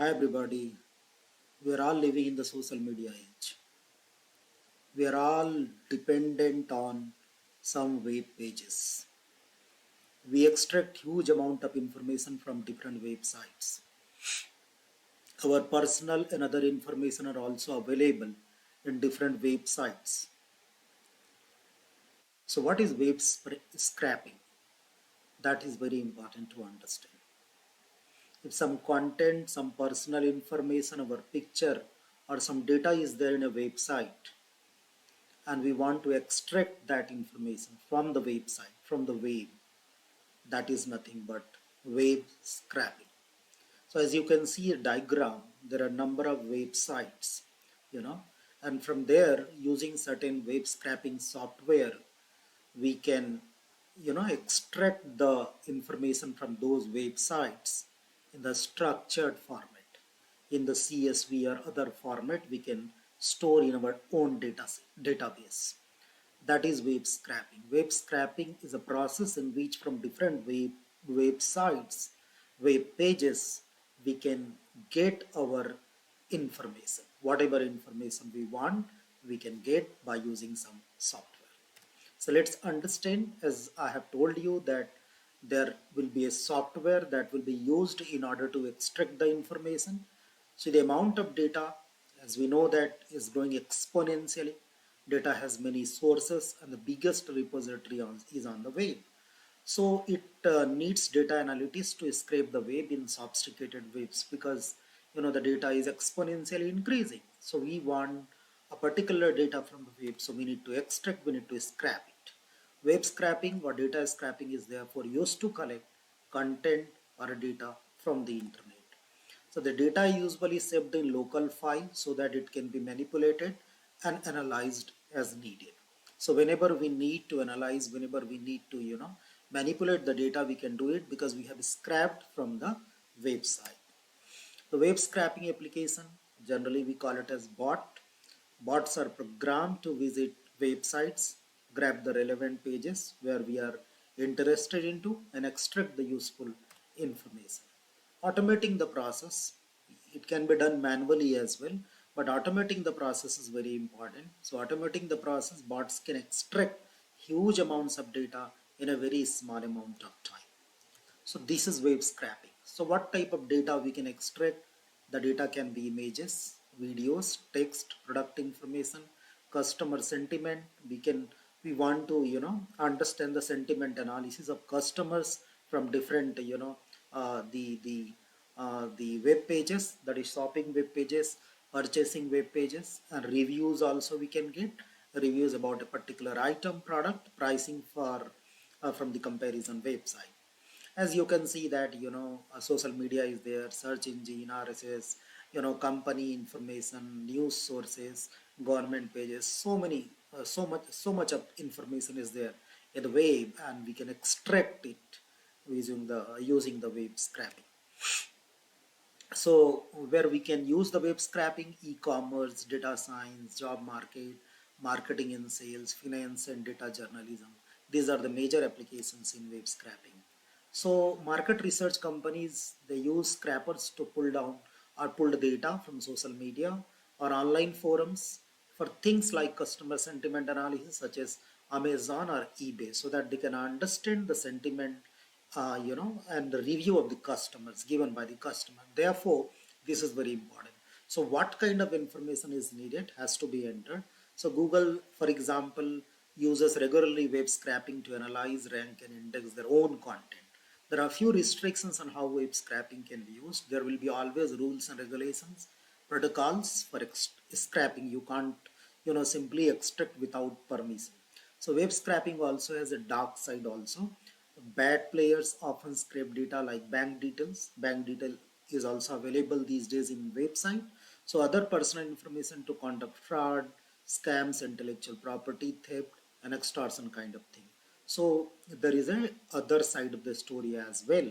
Hi everybody, we are all living in the social media age. We are all dependent on some web pages. We extract huge amount of information from different websites. Our personal and other information are also available in different websites. So what is scraping? That is very important to understand. If some content, some personal information, our picture or some data is there in a website, and we want to extract that information from the website, from the web, that is nothing but web scraping. So as you can see a diagram, there are a number of websites, you know, and from there using certain web scraping software, we can, extract the information from those websites in the structured format. In the CSV or other format, we can store in our own database. That is web scraping. Web scraping is a process in which from different websites, web pages, we can get our information. Whatever information we want, we can get by using some software. So let's understand, as I have told you, that there will be a software that will be used in order to extract the information. So the amount of data, as we know, that is growing exponentially. Data has many sources, and the biggest repository is on the web. So it needs data analytics to scrape the web in sophisticated webs, because the data is exponentially increasing. So we want a particular data from the web, so we need to extract, we need to scrap it. Web scraping or data scraping is therefore used to collect content or data from the internet. So the data is usually saved in local file so that it can be manipulated and analyzed as needed. So whenever we need to analyze, whenever we need to, manipulate the data, we can do it because we have scrapped from the website. The web scraping application, generally we call it as bot. Bots are programmed to visit websites, grab the relevant pages where we are interested into, and extract the useful information. Automating the process, it can be done manually as well, but automating the process is very important. So automating the process, bots can extract huge amounts of data in a very small amount of time. So this is web scraping. So what type of data we can extract? The data can be images, videos, text, product information, customer sentiment. We want to understand the sentiment analysis of customers from different the web pages, that is shopping web pages, purchasing web pages, and reviews also we can get reviews about a particular item, product, pricing for from the comparison website. As you can see that social media is there, search engine, RSS, company information, news sources, government pages, so many so much of information is there in the web, and we can extract it using the web scraping. So where we can use the web scraping: e-commerce, data science, job market, marketing and sales, finance and data journalism. These are the major applications in web scraping. So market research companies, they use scrapers to pull down or pull the data from social media or online forums for things like customer sentiment analysis, such as Amazon or eBay, so that they can understand the sentiment, and the review of the customers given by the customer. Therefore, this is very important. So what kind of information is needed has to be entered. So Google, for example, uses regularly web scraping to analyze, rank, and index their own content. There are few restrictions on how web scraping can be used. There will be always rules and regulations, protocols for scraping. You can't, simply extract without permission. So web scraping also has a dark side also. Bad players often scrape data like bank details. Bank detail is also available these days in website. So other personal information to conduct fraud, scams, intellectual property theft, and extortion kind of thing. So there is a other side of the story as well.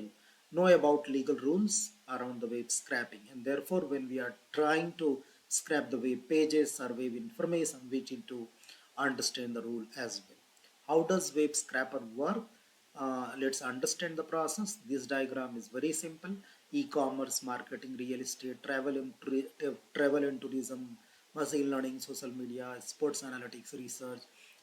Know about legal rules around the web scraping, and therefore when we are trying to scrap the web pages or web information, we need to understand the rule as well. How does web scraper work? Let's understand the process. This diagram is very simple. e-commerce, marketing, real estate, travel and tourism, machine learning, social media, sports analytics, research.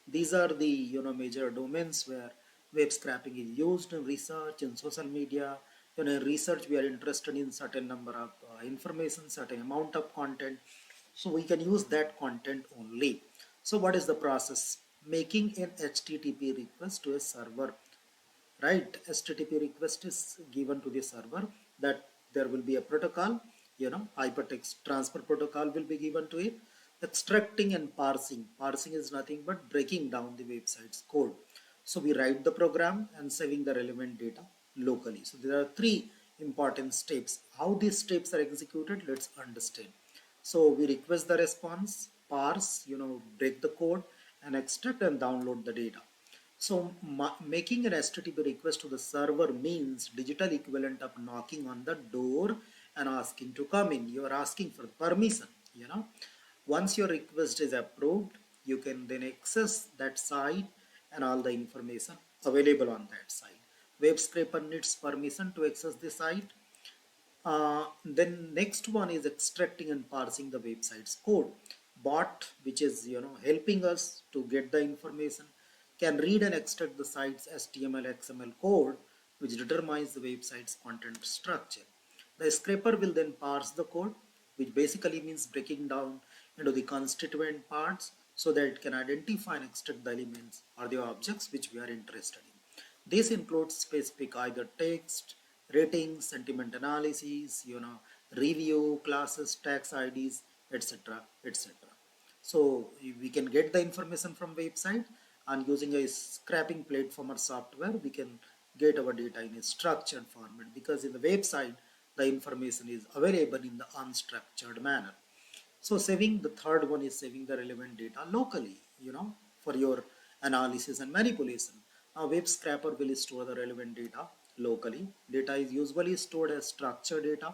These are the major domains where web scraping is used in research and social media. In research, we are interested in certain number of information, certain amount of content, so we can use that content only. So what is the process? Making an HTTP request to a server, right? HTTP request is given to the server, that there will be a protocol, hypertext transfer protocol will be given to it. Extracting and parsing is nothing but breaking down the website's code. So we write the program and saving the relevant data locally. So there are three important steps. How these steps are executed, let's understand. So we request the response, parse, break the code, and extract and download the data. So making an HTTP request to the server means digital equivalent of knocking on the door and asking to come in. You are asking for permission, Once your request is approved, you can then access that site and all the information available on that site. Web scraper needs permission to access the site. Then next one is extracting and parsing the website's code. Bot, which is helping us to get the information, can read and extract the site's HTML XML code, which determines the website's content structure. The scraper will then parse the code, which basically means breaking down into the constituent parts so that it can identify and extract the elements or the objects which we are interested in. This includes specific either text, ratings, sentiment analysis, review, classes, tax IDs, etc., etc. So we can get the information from website, and using a scraping platform or software, we can get our data in a structured format, because in the website, the information is available in the unstructured manner. So saving, the third one is saving the relevant data locally, for your analysis and manipulation. A web scraper will store the relevant data locally. Data is usually stored as structured data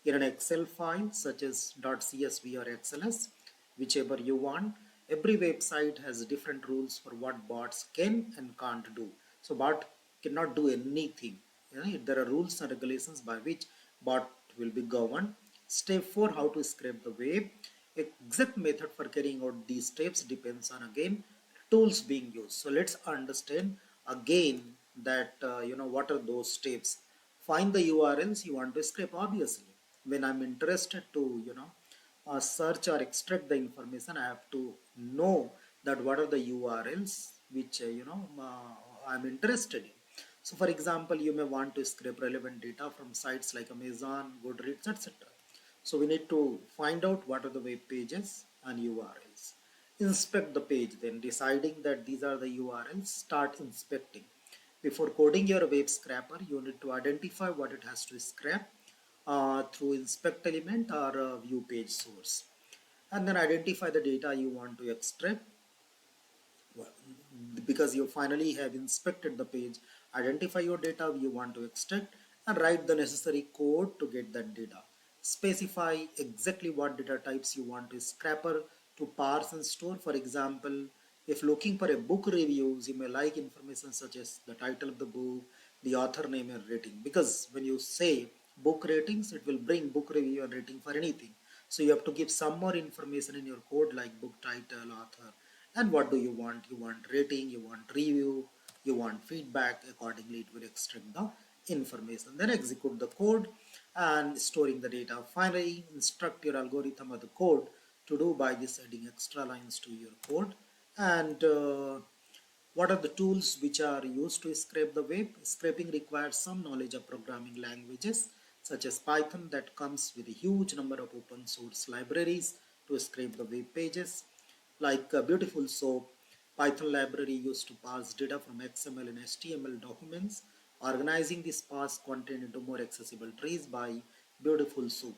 in an Excel file such as .csv or XLS, whichever you want. Every website has different rules for what bots can and can't do. So bot cannot do anything. There are rules and regulations by which bot will be governed. Step 4, how to scrape the web. Exact method for carrying out these steps depends on, again, tools being used. So let's understand again that what are those steps. Find the URLs you want to scrape. Obviously, when I'm interested to search or extract the information, I have to know that what are the URLs which I'm interested in. So for example, you may want to scrape relevant data from sites like Amazon, Goodreads, etc. So we need to find out what are the web pages and URLs. Inspect the page, then deciding that these are the URLs, start inspecting. Before coding your web scraper, you need to identify what it has to scrape through inspect element or view page source. And then identify the data you want to extract. Well, because you finally have inspected the page, identify your data you want to extract and write the necessary code to get that data. Specify exactly what data types you want to scraper to parse and store. For example, if looking for a book reviews, you may like information such as the title of the book, the author name and rating, because when you say book ratings, it will bring book review and rating for anything. So you have to give some more information in your code like book title, author, and what do you want. You want rating, you want review, you want feedback. Accordingly, it will extract the information. Then execute the code and storing the data. Finally, instruct your algorithm or the code to do by this adding extra lines to your code. And what are the tools which are used to scrape the web? Scraping requires some knowledge of programming languages such as Python, that comes with a huge number of open source libraries to scrape the web pages. Like Beautiful Soup, Python library used to parse data from XML and HTML documents, organizing this parsed content into more accessible trees by Beautiful Soup.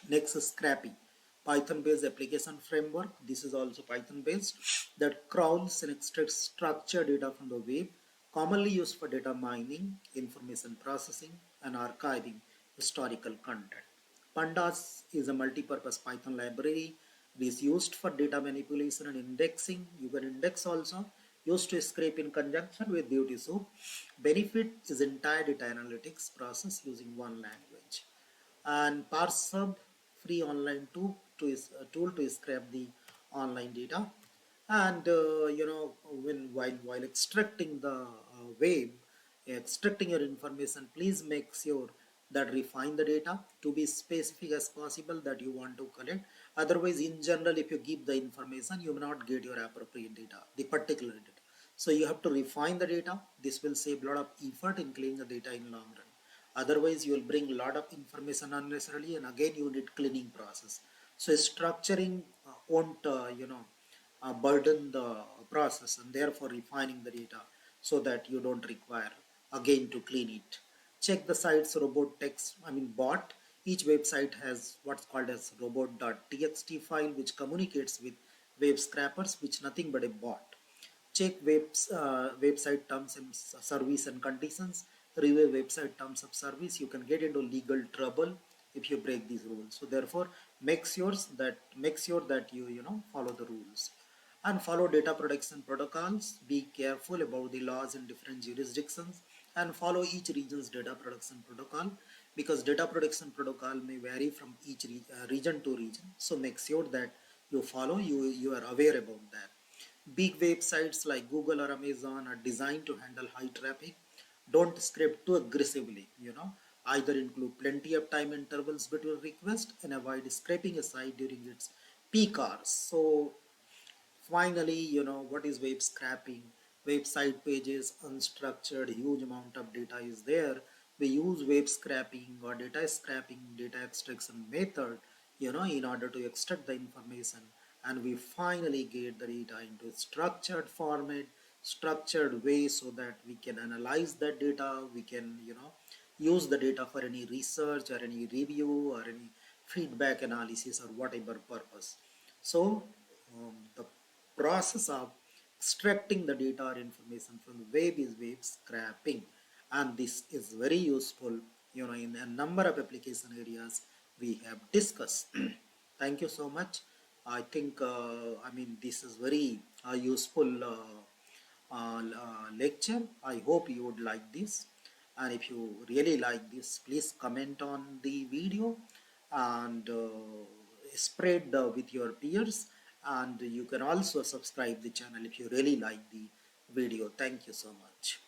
Next is Scrappy, Python-based application framework. This is also Python-based, that crawls and extracts structured data from the web, commonly used for data mining, information processing, and archiving historical content. Pandas is a multi-purpose Python library. It is used for data manipulation and indexing. You can index also used to scrape in conjunction with Duty Soup. Benefit is entire data analytics process using one language. And ParseHub, free online tool to scrape the online data. And when while extracting the web, extracting your information, please make sure that refine the data to be specific as possible that you want to collect. Otherwise, in general, if you give the information, you may not get your appropriate data, the particular data. So you have to refine the data. This will save a lot of effort in cleaning the data in long run. Otherwise, you will bring a lot of information unnecessarily, and again you need cleaning process. So structuring won't burden the process, and therefore refining the data so that you don't require again to clean it. Check the site's bot. Each website has what's called as robot.txt file which communicates with web scrapers, which nothing but a bot. Check website terms and service and conditions. Review website terms of service. You can get into legal trouble if you break these rules. So therefore, make sure that you follow the rules and follow data protection protocols. Be careful about the laws in different jurisdictions and follow each region's data protection protocol, because data protection protocol may vary from each region to region. So make sure that you are aware about that. Big websites like Google or Amazon are designed to handle high traffic. Don't scrape too aggressively, Either include plenty of time intervals between requests and avoid scraping a site during its peak hours. So finally, what is web scraping? Website pages, unstructured, huge amount of data is there. We use web scraping or data scraping, data extraction method, in order to extract the information, and we finally get the data into a structured format, structured way, so that we can analyze that data. We can, use the data for any research or any review or any feedback analysis or whatever purpose. So the process of extracting the data or information from the web is web scraping, and this is very useful in a number of application areas we have discussed. Thank you so much. I think this is very useful lecture. I hope you would like this, and if you really like this, please comment on the video and spread with your peers, and you can also subscribe the channel if you really like the video. Thank you so much.